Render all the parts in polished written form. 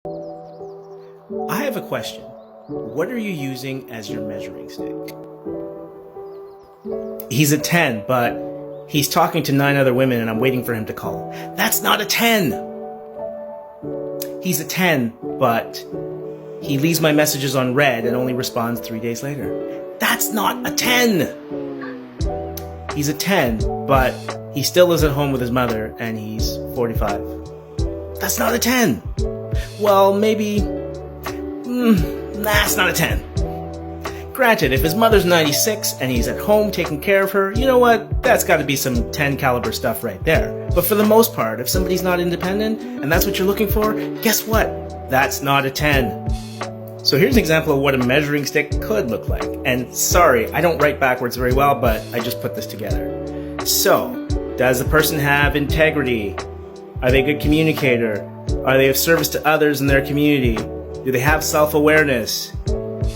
I have a question. What are you using as your measuring stick? He's a 10, but he's talking to 9 other women and I'm waiting for him to call. That's not a 10! He's a 10, but he leaves my messages on read and only responds 3 days later. That's not a 10! He's a 10, but he still lives at home with his mother and he's 45. That's not a 10! Well, maybe... that's not a 10. Granted, if his mother's 96 and he's at home taking care of her, you know what? That's got to be some 10 caliber stuff right there. But for the most part, if somebody's not independent and that's what you're looking for, guess what? That's not a 10. So here's an example of what a measuring stick could look like. And sorry, I don't write backwards very well, but I just put this together. So, does the person have integrity? Are they a good communicator? Are they of service to others in their community? Do they have self-awareness?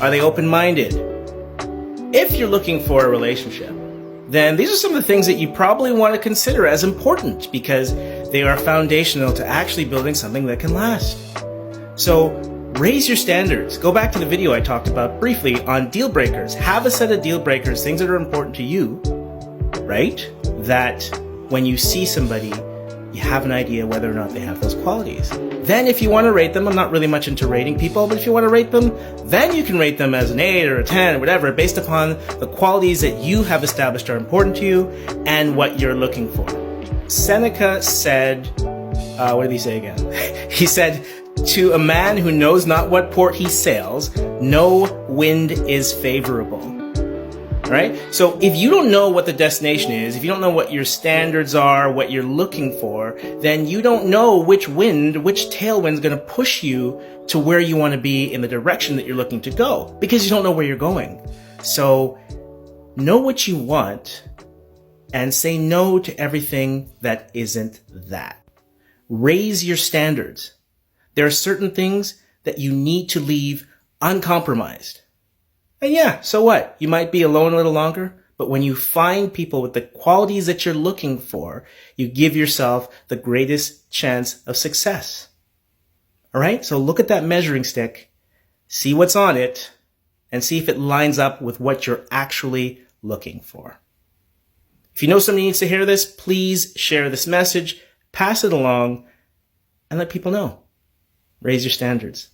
Are they open-minded? If you're looking for a relationship, then these are some of the things that you probably want to consider as important because they are foundational to actually building something that can last. So raise your standards. Go back to the video I talked about briefly on deal breakers. Have a set of deal breakers, things that are important to you, right? That when you see somebody, you have an idea whether or not they have those qualities. Then if you want to rate them, I'm not really much into rating people, but if you want to rate them, then you can rate them as an 8 or a 10 or whatever, based upon the qualities that you have established are important to you and what you're looking for. Seneca said, what did he say again? He said, to a man who knows not what port he sails, no wind is favorable. Right? So if you don't know what the destination is, if you don't know what your standards are, what you're looking for, then you don't know which tailwind is going to push you to where you want to be in the direction that you're looking to go, because you don't know where you're going. So know what you want and say no to everything that isn't that. Raise your standards. There are certain things that you need to leave uncompromised. And yeah, so what? You might be alone a little longer, but when you find people with the qualities that you're looking for, you give yourself the greatest chance of success. All right? So look at that measuring stick, see what's on it, and see if it lines up with what you're actually looking for. If you know somebody needs to hear this, please share this message, pass it along, and let people know. Raise your standards.